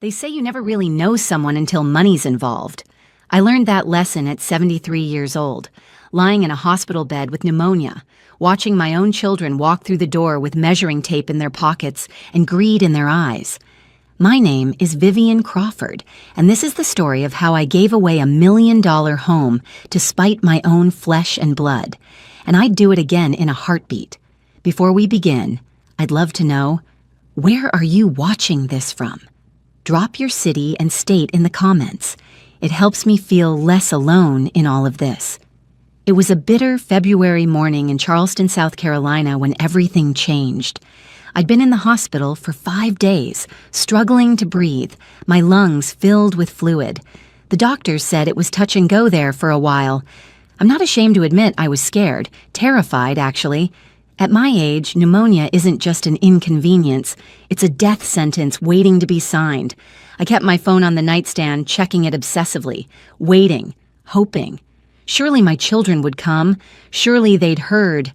They say you never really know someone until money's involved. I learned that lesson at 73 years old, lying in a hospital bed with pneumonia, watching my own children walk through the door with measuring tape in their pockets and greed in their eyes. My name is Vivian Crawford, and this is the story of how I gave away $1 million home to spite my own flesh and blood, and I'd do it again in a heartbeat. Before we begin, I'd love to know, where are you watching this from? Drop your city and state in the comments. It helps me feel less alone in all of this. It was a bitter February morning in Charleston, South Carolina when everything changed. I'd been in the hospital for 5 days, struggling to breathe, my lungs filled with fluid. The doctors said it was touch and go there for a while. I'm not ashamed to admit I was scared, terrified actually. At my age, pneumonia isn't just an inconvenience, it's a death sentence waiting to be signed. I kept my phone on the nightstand, checking it obsessively, waiting, hoping. Surely my children would come, surely they'd heard.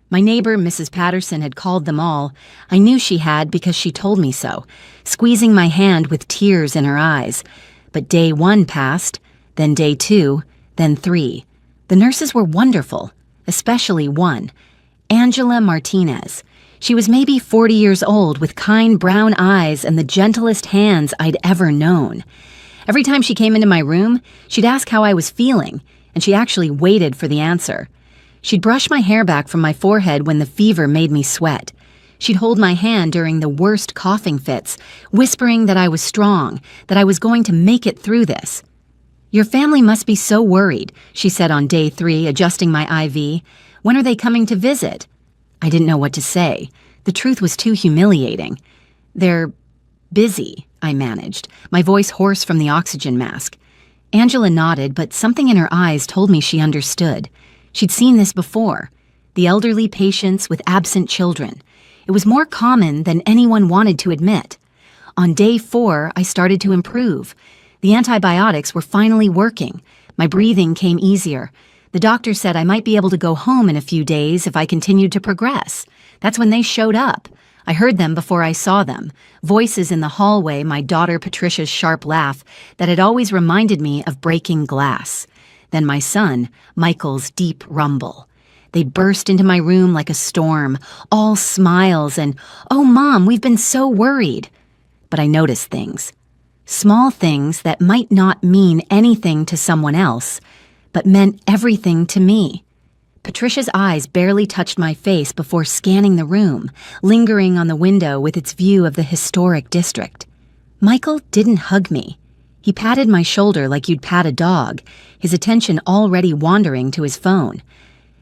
My neighbor, Mrs. Patterson, had called them all. I knew she had because she told me so, squeezing my hand with tears in her eyes. But day 1 passed, then day 2, then 3. The nurses were wonderful, especially one, Angela Martinez. She was maybe 40 years old with kind brown eyes and the gentlest hands I'd ever known. Every time she came into my room, she'd ask how I was feeling, and she actually waited for the answer. She'd brush my hair back from my forehead when the fever made me sweat. She'd hold my hand during the worst coughing fits, whispering that I was strong, that I was going to make it through this. "Your family must be so worried," she said on day 3, adjusting my IV. "When are they coming to visit?" I didn't know what to say. The truth was too humiliating. "They're busy," I managed, my voice hoarse from the oxygen mask. Angela nodded, but something in her eyes told me she understood. She'd seen this before. The elderly patients with absent children. It was more common than anyone wanted to admit. On day 4, I started to improve. The antibiotics were finally working. My breathing came easier. The doctor said I might be able to go home in a few days if I continued to progress. That's when they showed up. I heard them before I saw them. Voices in the hallway, my daughter Patricia's sharp laugh that had always reminded me of breaking glass. Then my son, Michael's deep rumble. They burst into my room like a storm, all smiles and, "Oh, Mom, we've been so worried." But I noticed things. Small things that might not mean anything to someone else, but meant everything to me. Patricia's eyes barely touched my face before scanning the room, lingering on the window with its view of the historic district. Michael didn't hug me. He patted my shoulder like you'd pat a dog, his attention already wandering to his phone.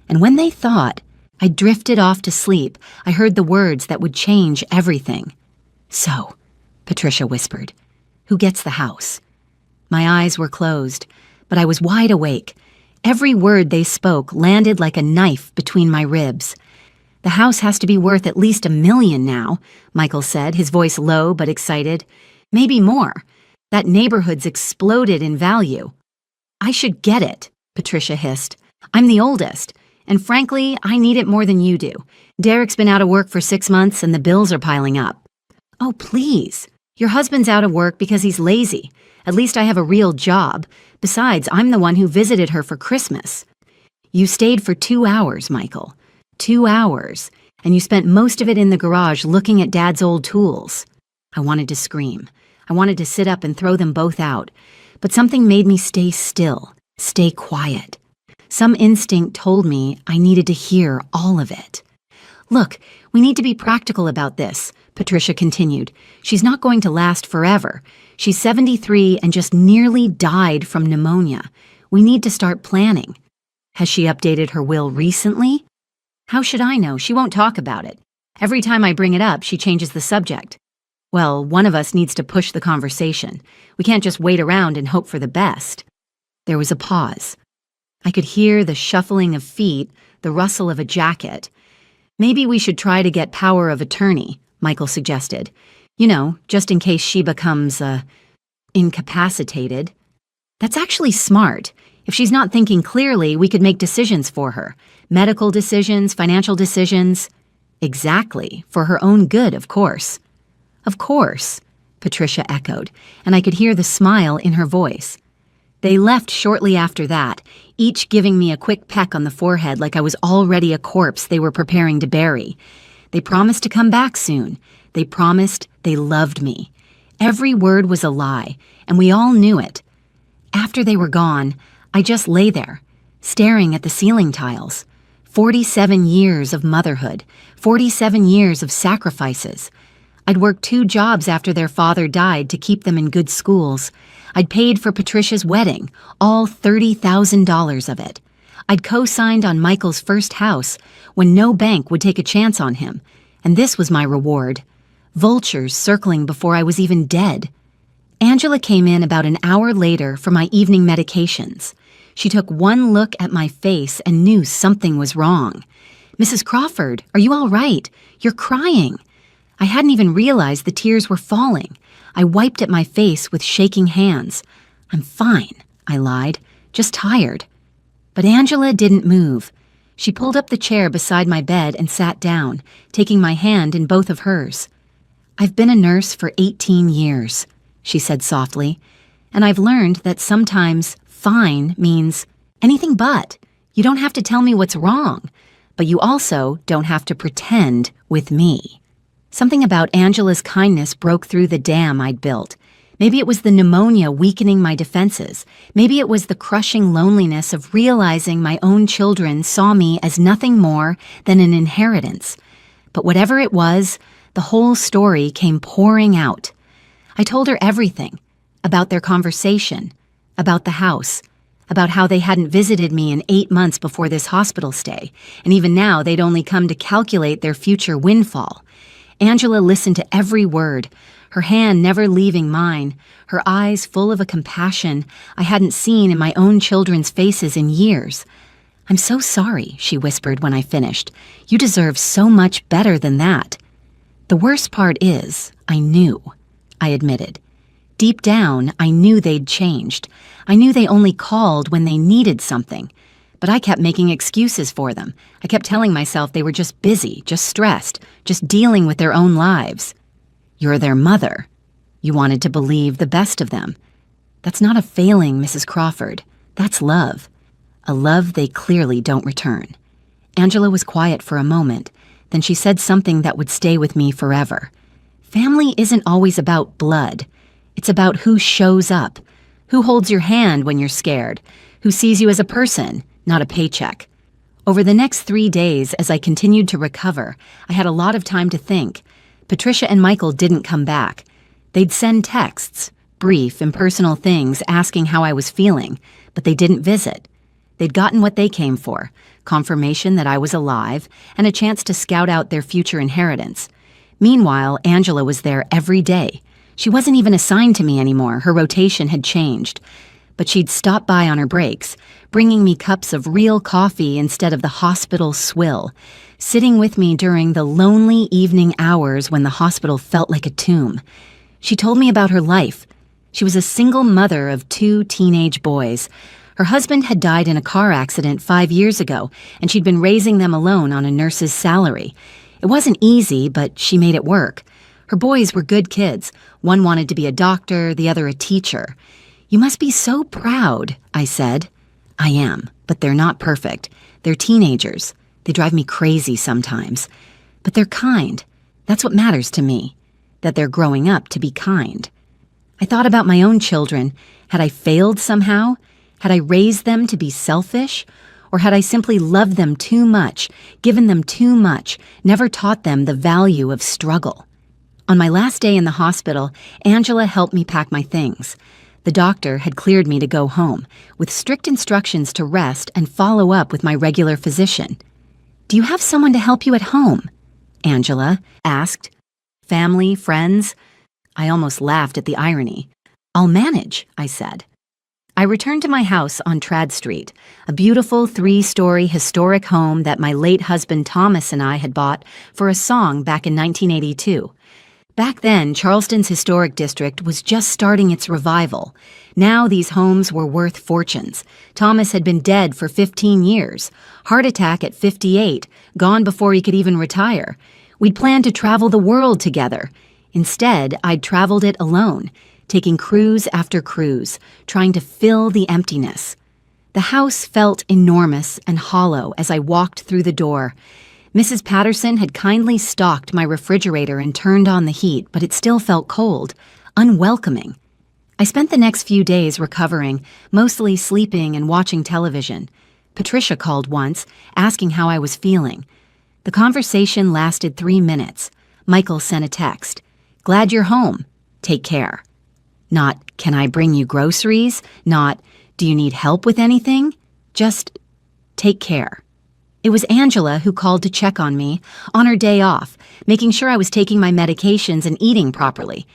And when they thought I drifted off to sleep, I heard the words that would change everything. "So," Patricia whispered, "who gets the house?" My eyes were closed, but I was wide awake. Every word they spoke landed like a knife between my ribs. "The house has to be worth at least $1 million now," Michael said, his voice low but excited. "Maybe more. That neighborhood's exploded in value." "I should get it," Patricia hissed. "I'm the oldest, and frankly, I need it more than you do. Derek's been out of work for 6 months and the bills are piling up." "Oh, please. Your husband's out of work because he's lazy. At least I have a real job. Besides, I'm the one who visited her for Christmas." "You stayed for 2 hours, Michael. 2 hours. And you spent most of it in the garage looking at Dad's old tools." I wanted to scream. I wanted to sit up and throw them both out. But something made me stay still, stay quiet. Some instinct told me I needed to hear all of it. "Look, we need to be practical about this," Patricia continued. "She's not going to last forever. She's 73 and just nearly died from pneumonia. We need to start planning." "Has she updated her will recently?" "How should I know? She won't talk about it. Every time I bring it up, she changes the subject." "Well, one of us needs to push the conversation. We can't just wait around and hope for the best." There was a pause. I could hear the shuffling of feet, the rustle of a jacket. "Maybe we should try to get power of attorney," Michael suggested. "You know, just in case she becomes, incapacitated." "That's actually smart. If she's not thinking clearly, we could make decisions for her. Medical decisions, financial decisions." "Exactly. For her own good, of course." "Of course." Patricia echoed, and I could hear the smile in her voice. They left shortly after that, each giving me a quick peck on the forehead like I was already a corpse they were preparing to bury. They promised to come back soon. They promised they loved me. Every word was a lie, and we all knew it. After they were gone, I just lay there, staring at the ceiling tiles. 47 years of motherhood, 47 years of sacrifices. I'd worked 2 jobs after their father died to keep them in good schools. I'd paid for Patricia's wedding, all $30,000 of it. I'd co-signed on Michael's first house when no bank would take a chance on him, and this was my reward. Vultures circling before I was even dead. Angela came in about an hour later for my evening medications. She took one look at my face and knew something was wrong. "Mrs. Crawford, are you all right? You're crying." I hadn't even realized the tears were falling. I wiped at my face with shaking hands. "I'm fine," I lied, "just tired." But Angela didn't move. She pulled up the chair beside my bed and sat down, taking my hand in both of hers. "I've been a nurse for 18 years, she said softly, "and I've learned that sometimes fine means anything but. You don't have to tell me what's wrong, but you also don't have to pretend with me." Something about Angela's kindness broke through the dam I'd built. Maybe it was the pneumonia weakening my defenses. Maybe it was the crushing loneliness of realizing my own children saw me as nothing more than an inheritance. But whatever it was, the whole story came pouring out. I told her everything, about their conversation, about the house, about how they hadn't visited me in 8 months before this hospital stay, and even now they'd only come to calculate their future windfall. Angela listened to every word, her hand never leaving mine, her eyes full of a compassion I hadn't seen in my own children's faces in years. "I'm so sorry," she whispered when I finished. "You deserve so much better than that." "The worst part is, I knew," I admitted. Deep down, I knew they'd changed. I knew they only called when they needed something. But I kept making excuses for them. I kept telling myself they were just busy, just stressed, just dealing with their own lives. "You're their mother. You wanted to believe the best of them. That's not a failing, Mrs. Crawford. That's love. A love they clearly don't return." Angela was quiet for a moment. Then she said something that would stay with me forever. "Family isn't always about blood. It's about who shows up, who holds your hand when you're scared, who sees you as a person, not a paycheck." Over the next 3 days, as I continued to recover, I had a lot of time to think. Patricia and Michael didn't come back. They'd send texts, brief, impersonal things asking how I was feeling, but they didn't visit. They'd gotten what they came for, confirmation that I was alive, and a chance to scout out their future inheritance. Meanwhile, Angela was there every day. She wasn't even assigned to me anymore. Her rotation had changed. But she'd stop by on her breaks, bringing me cups of real coffee instead of the hospital swill, sitting with me during the lonely evening hours when the hospital felt like a tomb. She told me about her life. She was a single mother of 2 teenage boys. Her husband had died in a car accident 5 years ago, and she'd been raising them alone on a nurse's salary. It wasn't easy, but she made it work. Her boys were good kids. One wanted to be a doctor, the other a teacher. "You must be so proud," I said. "I am, but they're not perfect. They're teenagers. They drive me crazy sometimes. But they're kind. That's what matters to me, that they're growing up to be kind." I thought about my own children. Had I failed somehow? Had I raised them to be selfish? Or had I simply loved them too much, given them too much, never taught them the value of struggle? On my last day in the hospital, Angela helped me pack my things. The doctor had cleared me to go home, with strict instructions to rest and follow up with my regular physician. "Do you have someone to help you at home?" Angela asked. "Family, friends?" I almost laughed at the irony. "I'll manage," I said. I returned to my house on Trad Street, a beautiful 3-story historic home that my late husband Thomas and I had bought for a song back in 1982. Back then, Charleston's historic district was just starting its revival. Now these homes were worth fortunes. Thomas had been dead for 15 years, heart attack at 58, gone before he could even retire. We'd planned to travel the world together. Instead, I'd traveled it alone, taking cruise after cruise, trying to fill the emptiness. The house felt enormous and hollow as I walked through the door. Mrs. Patterson had kindly stocked my refrigerator and turned on the heat, but it still felt cold, unwelcoming. I spent the next few days recovering, mostly sleeping and watching television. Patricia called once, asking how I was feeling. The conversation lasted 3 minutes. Michael sent a text. "Glad you're home. Take care." Not, "Can I bring you groceries?" Not, "Do you need help with anything?" Just, "Take care." It was Angela who called to check on me on her day off, making sure I was taking my medications and eating properly.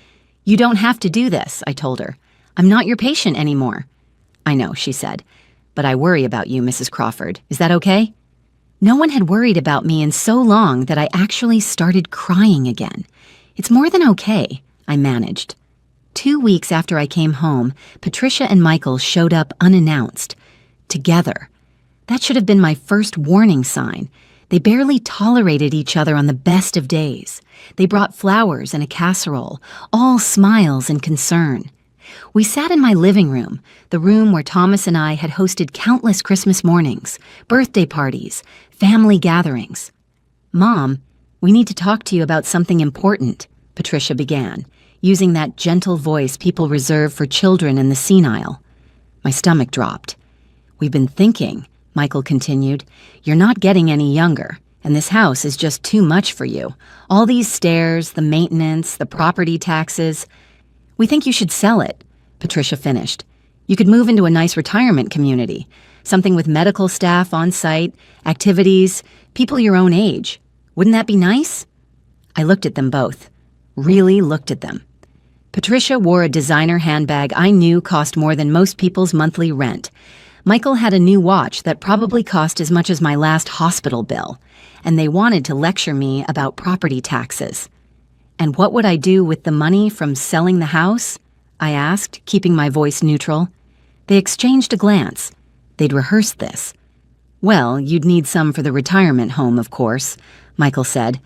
"You don't have to do this," I told her. "I'm not your patient anymore." "I know," she said, "but I worry about you, Mrs. Crawford. Is that okay?" No one had worried about me in so long that I actually started crying again. "It's more than okay," I managed. 2 weeks after I came home, Patricia and Michael showed up unannounced. Together. That should have been my first warning sign. They barely tolerated each other on the best of days. They brought flowers and a casserole, all smiles and concern. We sat in my living room, the room where Thomas and I had hosted countless Christmas mornings, birthday parties, family gatherings. "Mom, we need to talk to you about something important," Patricia began, using that gentle voice people reserve for children and the senile. My stomach dropped. "We've been thinking," Michael continued. "You're not getting any younger, and this house is just too much for you. All these stairs, the maintenance, the property taxes. We think you should sell it," Patricia finished. "You could move into a nice retirement community, something with medical staff on site, activities, people your own age. Wouldn't that be nice?" I looked at them both. Really looked at them. Patricia wore a designer handbag I knew cost more than most people's monthly rent. Michael had a new watch that probably cost as much as my last hospital bill, and they wanted to lecture me about property taxes. "And what would I do with the money from selling the house?" I asked, keeping my voice neutral. They exchanged a glance. They'd rehearsed this. "Well, you'd need some for the retirement home, of course," Michael said.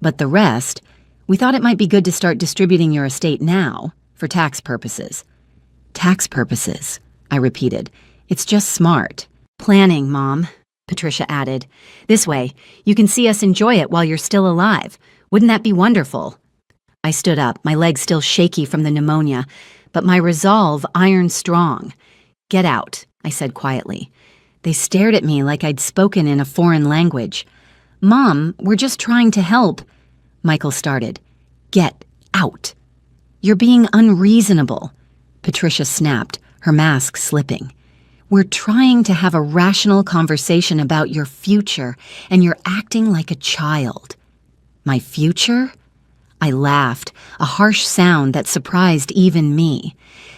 "But the rest, we thought it might be good to start distributing your estate now, for tax purposes." "Tax purposes," I repeated. "It's just smart." "Planning, Mom," Patricia added. "This way, you can see us enjoy it while you're still alive. Wouldn't that be wonderful?" I stood up, my legs still shaky from the pneumonia, but my resolve iron strong. "Get out," I said quietly. They stared at me like I'd spoken in a foreign language. "Mom, we're just trying to help." Michael started. "Get out." "You're being unreasonable," Patricia snapped, her mask slipping. "We're trying to have a rational conversation about your future, and you're acting like a child." "My future?" I laughed, a harsh sound that surprised even me.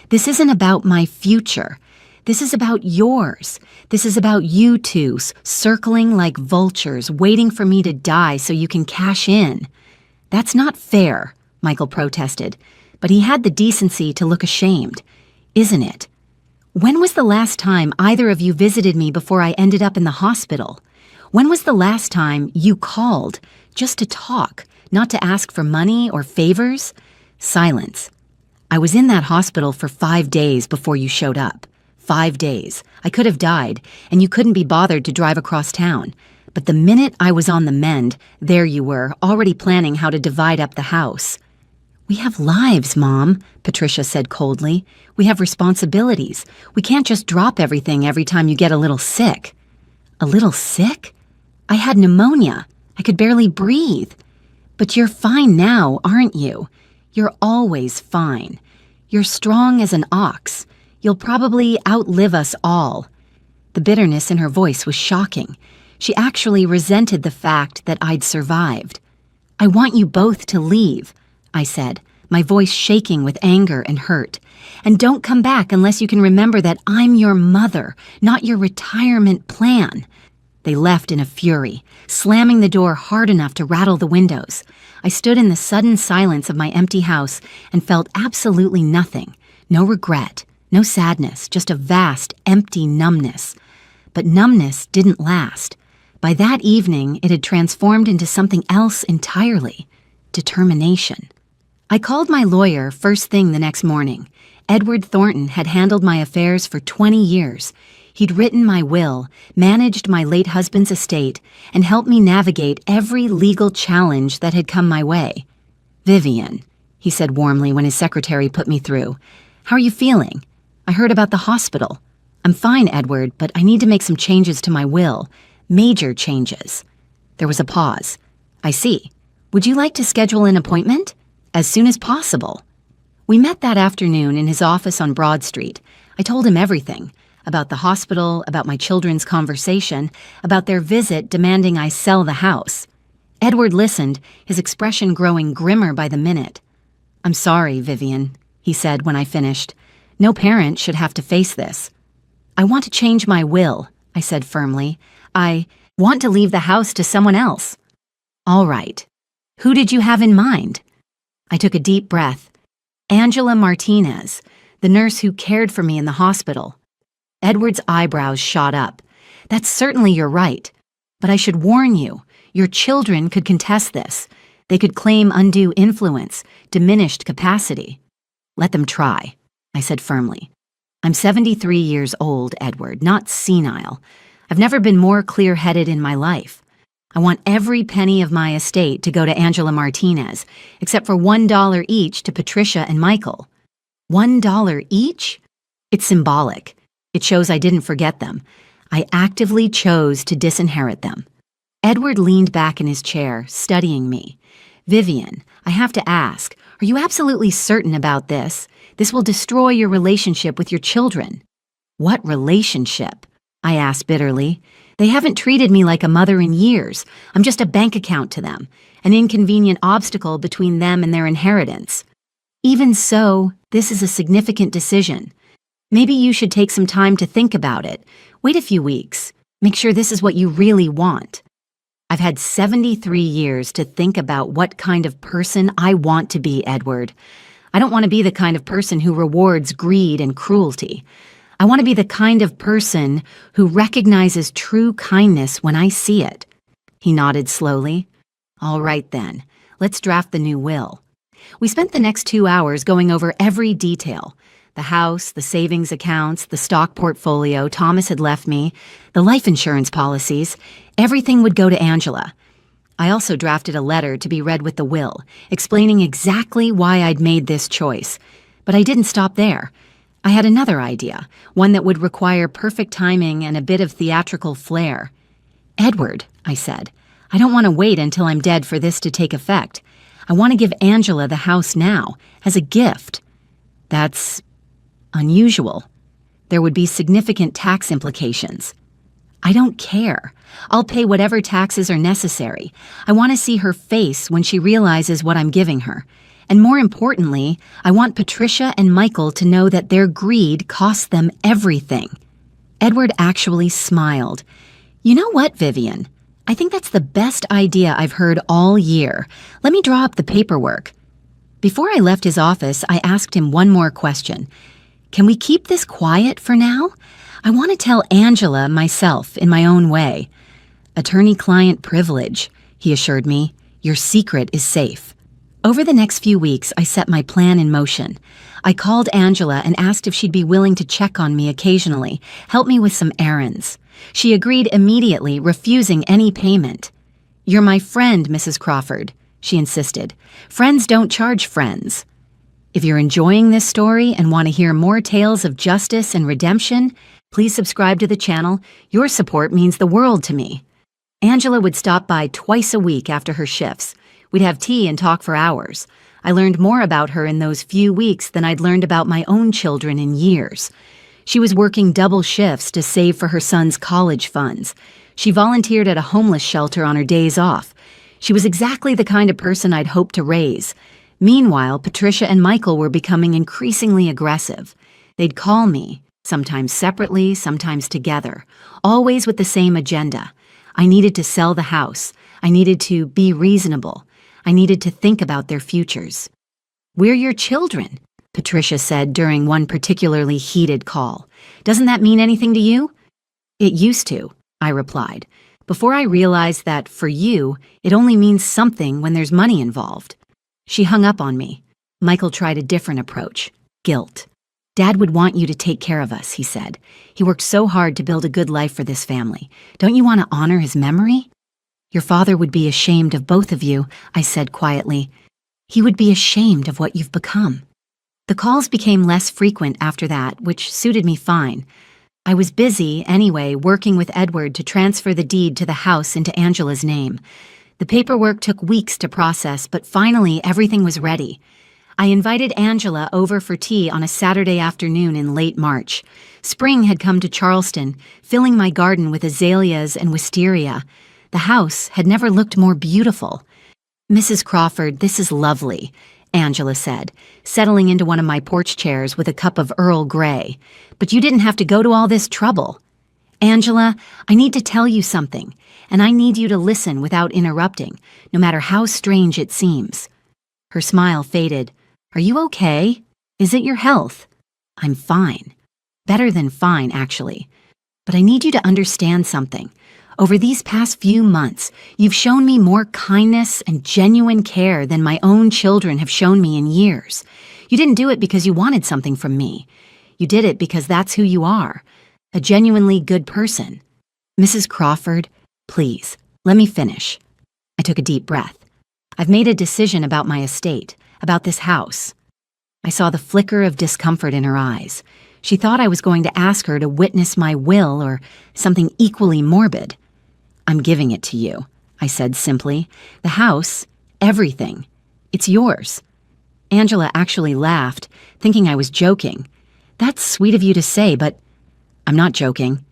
"This isn't about my future. This is about yours. This is about you two circling like vultures, waiting for me to die so you can cash in." "That's not fair," Michael protested, but he had the decency to look ashamed. "Isn't it? When was the last time either of you visited me before I ended up in the hospital? When was the last time you called just to talk, not to ask for money or favors?" Silence. "I was in that hospital for 5 days before you showed up. 5 days. I could have died, and you couldn't be bothered to drive across town. But the minute I was on the mend, there you were, already planning how to divide up the house." "We have lives, Mom," Patricia said coldly. "We have responsibilities. We can't just drop everything every time you get a little sick." "A little sick? I had pneumonia. I could barely breathe." "But you're fine now, aren't you? You're always fine. You're strong as an ox. You'll probably outlive us all." The bitterness in her voice was shocking. She actually resented the fact that I'd survived. "I want you both to leave," I said, my voice shaking with anger and hurt. "And don't come back unless you can remember that I'm your mother, not your retirement plan." They left in a fury, slamming the door hard enough to rattle the windows. I stood in the sudden silence of my empty house and felt absolutely nothing. No regret, no sadness, just a vast, empty numbness. But numbness didn't last. By that evening, it had transformed into something else entirely. Determination. I called my lawyer first thing the next morning. Edward Thornton had handled my affairs for 20 years. He'd written my will, managed my late husband's estate, and helped me navigate every legal challenge that had come my way. "Vivian," he said warmly when his secretary put me through. "How are you feeling? I heard about the hospital." "I'm fine, Edward, but I need to make some changes to my will. Major changes." There was a pause. "I see. Would you like to schedule an appointment?" "As soon as possible." We met that afternoon in his office on Broad Street. I told him everything. About the hospital, about my children's conversation, about their visit demanding I sell the house. Edward listened, his expression growing grimmer by the minute. "I'm sorry, Vivian," he said when I finished. "No parent should have to face this." "I want to change my will," I said firmly. "I want to leave the house to someone else." "All right. Who did you have in mind?" I took a deep breath. "Angela Martinez, the nurse who cared for me in the hospital." Edward's eyebrows shot up. "That's certainly your right. But I should warn you, your children could contest this. They could claim undue influence, diminished capacity." "Let them try," I said firmly. "I'm 73 years old, Edward, not senile. I've never been more clear-headed in my life. I want every penny of my estate to go to Angela Martinez, except for $1 each to Patricia and Michael." $1 each? It's symbolic. It shows I didn't forget them. I actively chose to disinherit them. Edward leaned back in his chair, studying me. "Vivian, I have to ask, are you absolutely certain about this? This will destroy your relationship with your children." "What relationship?" I asked bitterly. "They haven't treated me like a mother in years. I'm just a bank account to them, an inconvenient obstacle between them and their inheritance." "Even so, this is a significant decision. Maybe you should take some time to think about it. Wait a few weeks. Make sure this is what you really want." I've had 73 years to think about what kind of person I want to be, Edward. I don't want to be the kind of person who rewards greed and cruelty. I want to be the kind of person who recognizes true kindness when I see it. He nodded slowly. "All right then, let's draft the new will." We spent the next 2 hours going over every detail. The house, the savings accounts, the stock portfolio Thomas had left me, the life insurance policies, everything would go to Angela. I also drafted a letter to be read with the will, explaining exactly why I'd made this choice. But I didn't stop there. I had another idea, one that would require perfect timing and a bit of theatrical flair. "Edward," I said, "I don't want to wait until I'm dead for this to take effect. I want to give Angela the house now, as a gift." "That's unusual. There would be significant tax implications." "I don't care. I'll pay whatever taxes are necessary. I want to see her face when she realizes what I'm giving her. And more importantly, I want Patricia and Michael to know that their greed cost them everything." Edward actually smiled. "You know what, Vivian? I think that's the best idea I've heard all year. Let me draw up the paperwork." Before I left his office, I asked him one more question. "Can we keep this quiet for now? I want to tell Angela myself in my own way." "Attorney-client privilege," he assured me. "Your secret is safe." Over the next few weeks, I set my plan in motion. I called Angela and asked if she'd be willing to check on me occasionally, help me with some errands. She agreed immediately, refusing any payment. "You're my friend, Mrs. Crawford," she insisted. "Friends don't charge friends." If you're enjoying this story and want to hear more tales of justice and redemption, please subscribe to the channel. Your support means the world to me. Angela would stop by twice a week after her shifts. We'd have tea and talk for hours. I learned more about her in those few weeks than I'd learned about my own children in years. She was working double shifts to save for her son's college funds. She volunteered at a homeless shelter on her days off. She was exactly the kind of person I'd hoped to raise. Meanwhile, Patricia and Michael were becoming increasingly aggressive. They'd call me, sometimes separately, sometimes together, always with the same agenda. I needed to sell the house. I needed to be reasonable. I needed to think about their futures. "We're your children," Patricia said during one particularly heated call. "Doesn't that mean anything to you?" "It used to," I replied, before I realized that, for you, it only means something when there's money involved. She hung up on me. Michael tried a different approach: guilt. Dad would want you to take care of us, he said. He worked so hard to build a good life for this family. Don't you want to honor his memory? Your father would be ashamed of both of you, I said quietly. He would be ashamed of what you've become. The calls became less frequent after that, which suited me fine. I was busy, anyway, working with Edward to transfer the deed to the house into Angela's name. The paperwork took weeks to process, but finally everything was ready. I invited Angela over for tea on a Saturday afternoon in late March. Spring had come to Charleston, filling my garden with azaleas and wisteria. The house had never looked more beautiful. "Mrs. Crawford, this is lovely," Angela said, settling into one of my porch chairs with a cup of Earl Grey. "But you didn't have to go to all this trouble." "Angela, I need to tell you something, and I need you to listen without interrupting, no matter how strange it seems." Her smile faded. "Are you okay? Is it your health?" "I'm fine. Better than fine, actually. But I need you to understand something. Over these past few months, you've shown me more kindness and genuine care than my own children have shown me in years. You didn't do it because you wanted something from me. You did it because that's who you are, a genuinely good person. Mrs. Crawford, please, let me finish." I took a deep breath. "I've made a decision about my estate, about this house." I saw the flicker of discomfort in her eyes. She thought I was going to ask her to witness my will or something equally morbid. "I'm giving it to you," I said simply. "The house, everything. It's yours." Angela actually laughed, thinking I was joking. "That's sweet of you to say, but..." "I'm not joking."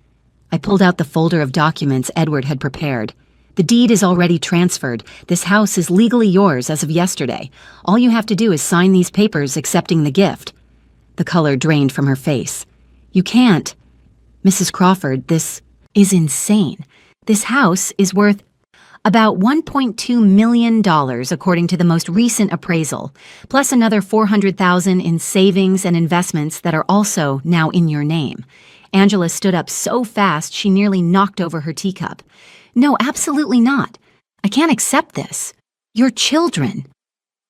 I pulled out the folder of documents Edward had prepared. "The deed is already transferred. This house is legally yours as of yesterday. All you have to do is sign these papers accepting the gift." The color drained from her face. "You can't." "Mrs. Crawford, this is insane. This house is worth about $1.2 million according to the most recent appraisal, plus another $400,000 in savings and investments that are also now in your name." Angela stood up so fast she nearly knocked over her teacup. "No, absolutely not. I can't accept this. Your children."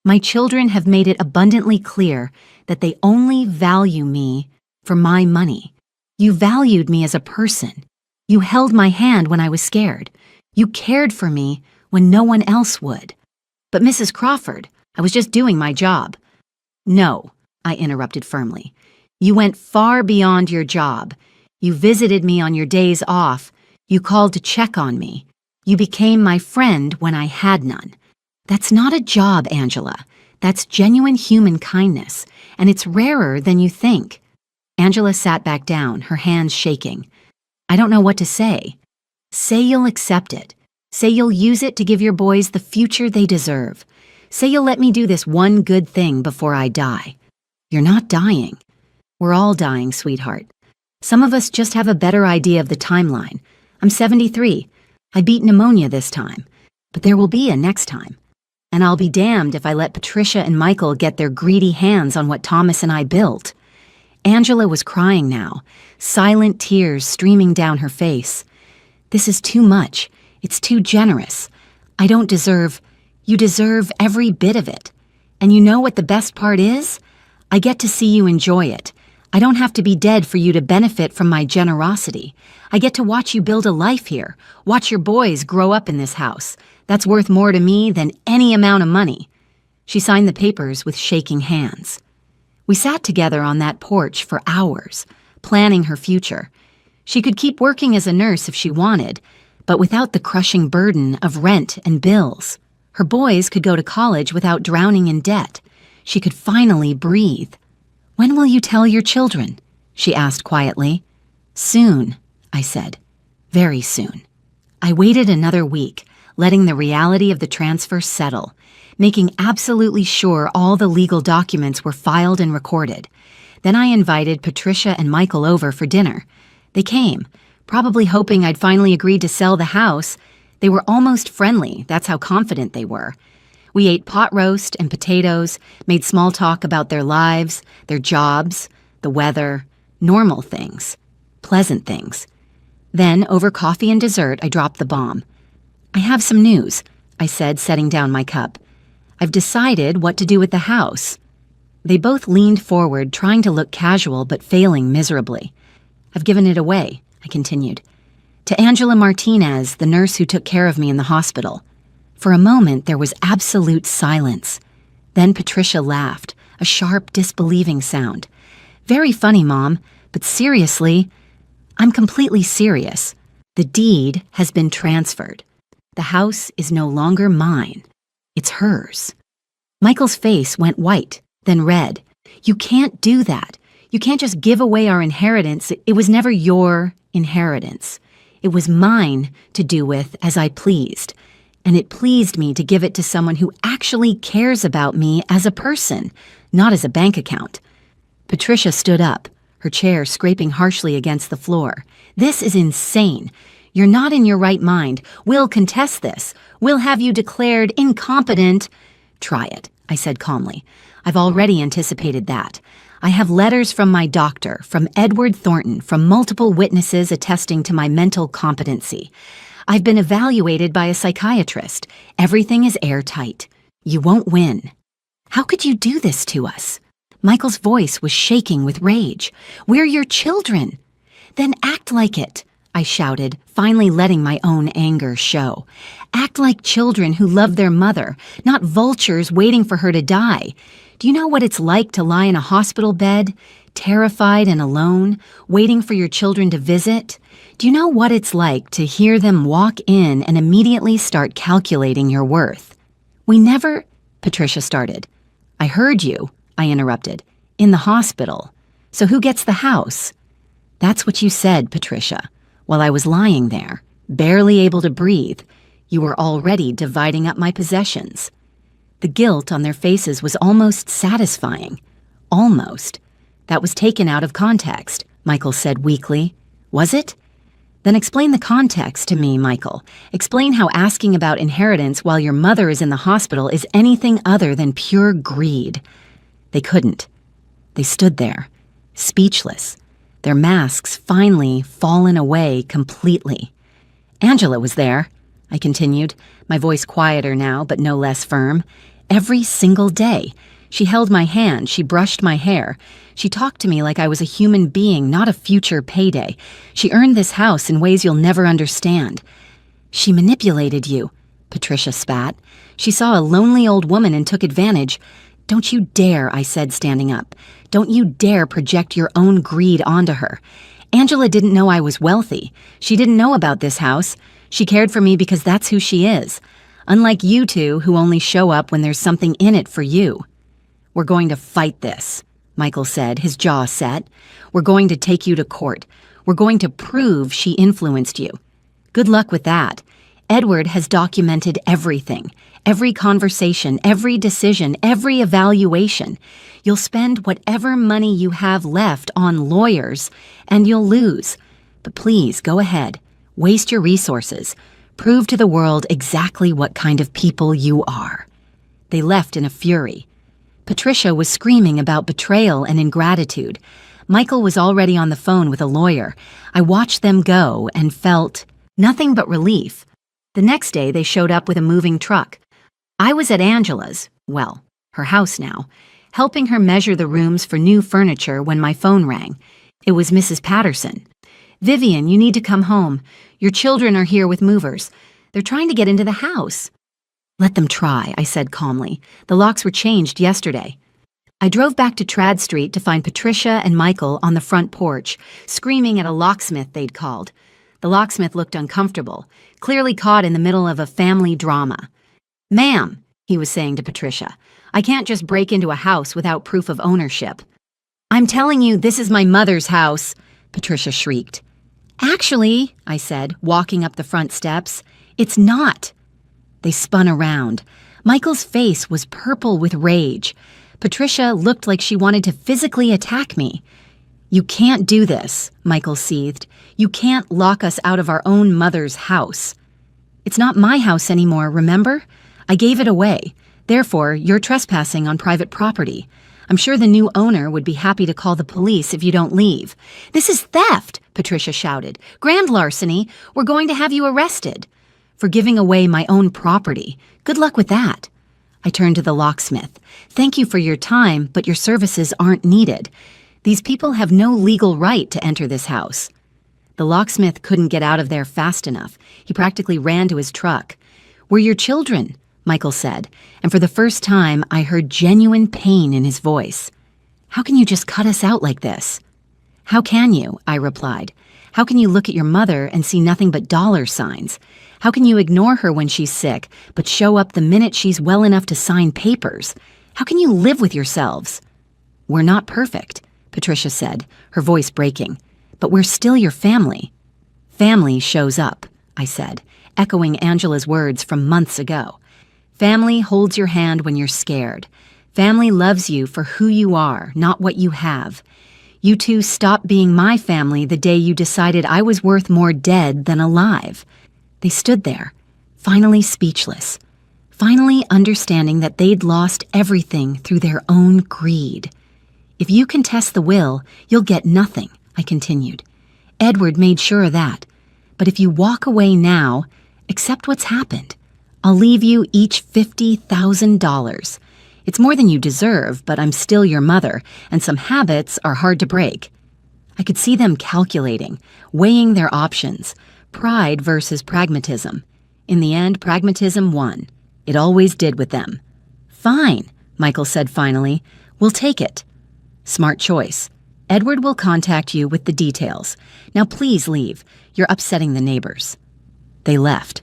"My children have made it abundantly clear that they only value me for my money. You valued me as a person. You held my hand when I was scared. You cared for me when no one else would." "But Mrs. Crawford, I was just doing my job." "No," I interrupted firmly. "You went far beyond your job. You visited me on your days off. You called to check on me. You became my friend when I had none. That's not a job, Angela. That's genuine human kindness, and it's rarer than you think." Angela sat back down, her hands shaking. "I don't know what to say." "Say you'll accept it. Say you'll use it to give your boys the future they deserve. Say you'll let me do this one good thing before I die." "You're not dying." "We're all dying, sweetheart. Some of us just have a better idea of the timeline. I'm 73. I beat pneumonia this time, but there will be a next time. And I'll be damned if I let Patricia and Michael get their greedy hands on what Thomas and I built." Angela was crying now, silent tears streaming down her face. "This is too much. It's too generous. I don't deserve... You deserve every bit of it. And you know what the best part is? I get to see you enjoy it. I don't have to be dead for you to benefit from my generosity. I get to watch you build a life here, watch your boys grow up in this house. That's worth more to me than any amount of money." She signed the papers with shaking hands. We sat together on that porch for hours, planning her future. She could keep working as a nurse if she wanted, but without the crushing burden of rent and bills. Her boys could go to college without drowning in debt. She could finally breathe. "When will you tell your children?" she asked quietly. "Soon," I said. "Very soon." I waited another week, letting the reality of the transfer settle, making absolutely sure all the legal documents were filed and recorded. Then I invited Patricia and Michael over for dinner. They came, probably hoping I'd finally agreed to sell the house. They were almost friendly, that's how confident they were. We ate pot roast and potatoes, made small talk about their lives, their jobs, the weather, normal things, pleasant things. Then, over coffee and dessert, I dropped the bomb. "I have some news," I said, setting down my cup. "I've decided what to do with the house." They both leaned forward, trying to look casual but failing miserably. "I've given it away," I continued. "To Angela Martinez, the nurse who took care of me in the hospital." For a moment, there was absolute silence. Then Patricia laughed, a sharp, disbelieving sound. "Very funny, Mom, but seriously, I'm completely serious. The deed has been transferred. The house is no longer mine. It's hers." Michael's face went white, then red. "You can't do that. You can't just give away our inheritance. It was never your inheritance. It was mine to do with as I pleased. And it pleased me to give it to someone who actually cares about me as a person, not as a bank account." Patricia stood up, her chair scraping harshly against the floor. "This is insane. You're not in your right mind. We'll contest this. We'll have you declared incompetent." "Try it," I said calmly. "I've already anticipated that. I have letters from my doctor, from Edward Thornton, from multiple witnesses attesting to my mental competency. I've been evaluated by a psychiatrist. Everything is airtight. You won't win." "How could you do this to us?" Michael's voice was shaking with rage. "We're your children." "Then act like it," I shouted, finally letting my own anger show. "Act like children who love their mother, not vultures waiting for her to die. Do you know what it's like to lie in a hospital bed, terrified and alone, waiting for your children to visit? Do you know what it's like to hear them walk in and immediately start calculating your worth?" "We never—" Patricia started. "I heard you," I interrupted. "In the hospital. So who gets the house?" "That's what you said, Patricia. While I was lying there, barely able to breathe, you were already dividing up my possessions." The guilt on their faces was almost satisfying. "Almost. That was taken out of context," Michael said weakly. "Was it? Then explain the context to me, Michael. Explain how asking about inheritance while your mother is in the hospital is anything other than pure greed." They couldn't. They stood there, speechless, their masks finally fallen away completely. "Angela was there," I continued, my voice quieter now but no less firm. "Every single day. She held my hand, she brushed my hair. She talked to me like I was a human being, not a future payday. She earned this house in ways you'll never understand." "She manipulated you," Patricia spat. "She saw a lonely old woman and took advantage." "Don't you dare," I said, standing up. "Don't you dare project your own greed onto her. Angela didn't know I was wealthy. She didn't know about this house. She cared for me because that's who she is. Unlike you two, who only show up when there's something in it for you." "We're going to fight this," Michael said, his jaw set. "We're going to take you to court. We're going to prove she influenced you." "Good luck with that. Edward has documented everything. Every conversation, every decision, every evaluation. You'll spend whatever money you have left on lawyers, and you'll lose. But please, go ahead. Waste your resources. Prove to the world exactly what kind of people you are." They left in a fury. Patricia was screaming about betrayal and ingratitude. Michael was already on the phone with a lawyer. I watched them go and felt nothing but relief. The next day, they showed up with a moving truck. I was at Angela's, well, her house now, helping her measure the rooms for new furniture when my phone rang. It was Mrs. Patterson. "Vivian, you need to come home. Your children are here with movers. They're trying to get into the house." "Let them try," I said calmly. "The locks were changed yesterday." I drove back to Trad Street to find Patricia and Michael on the front porch, screaming at a locksmith they'd called. The locksmith looked uncomfortable, clearly caught in the middle of a family drama. "Ma'am," he was saying to Patricia, "I can't just break into a house without proof of ownership." "I'm telling you, this is my mother's house," Patricia shrieked. "Actually," I said, walking up the front steps, "it's not." They spun around. Michael's face was purple with rage. Patricia looked like she wanted to physically attack me. "You can't do this," Michael seethed. "You can't lock us out of our own mother's house." "It's not my house anymore, remember? I gave it away. Therefore, you're trespassing on private property. I'm sure the new owner would be happy to call the police if you don't leave." "This is theft," Patricia shouted. "Grand larceny. We're going to have you arrested." "For giving away my own property. Good luck with that." I turned to the locksmith. "Thank you for your time, but your services aren't needed. These people have no legal right to enter this house." The locksmith couldn't get out of there fast enough. He practically ran to his truck. "We're your children," Michael said, and for the first time I heard genuine pain in his voice. "How can you just cut us out like this?" "How can you?" I replied. "How can you look at your mother and see nothing but dollar signs? How can you ignore her when she's sick, but show up the minute she's well enough to sign papers? How can you live with yourselves?" "We're not perfect," Patricia said, her voice breaking, "but we're still your family." "Family shows up," I said, echoing Angela's words from months ago. "Family holds your hand when you're scared. Family loves you for who you are, not what you have. You two stopped being my family the day you decided I was worth more dead than alive." They stood there, finally speechless, finally understanding that they'd lost everything through their own greed. "If you contest the will, you'll get nothing," I continued. "Edward made sure of that. But if you walk away now, accept what's happened. I'll leave you each $50,000. It's more than you deserve, but I'm still your mother, and some habits are hard to break." I could see them calculating, weighing their options, pride versus pragmatism. In the end, pragmatism won. It always did with them. "Fine," Michael said finally. "We'll take it." "Smart choice. Edward will contact you with the details. Now please leave. You're upsetting the neighbors." They left.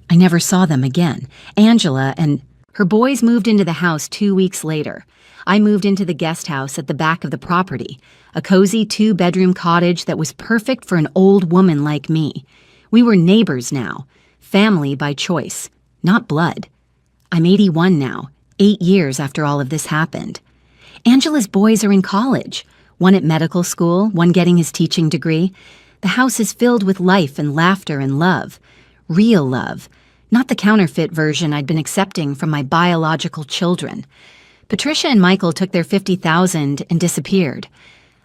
I never saw them again. Angela and her boys moved into the house 2 weeks later. I moved into the guest house at the back of the property, a cozy 2-bedroom cottage that was perfect for an old woman like me. We were neighbors now, family by choice, not blood. I'm 81 now, 8 years after all of this happened. Angela's boys are in college, one at medical school, one getting his teaching degree. The house is filled with life and laughter and love. Real love, not the counterfeit version I'd been accepting from my biological children. Patricia and Michael took their $50,000 and disappeared.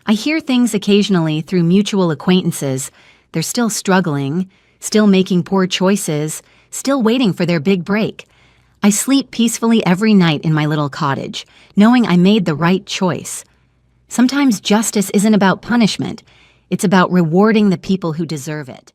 I hear things occasionally through mutual acquaintances. They're still struggling, still making poor choices, still waiting for their big break. I sleep peacefully every night in my little cottage, knowing I made the right choice. Sometimes justice isn't about punishment. It's about rewarding the people who deserve it.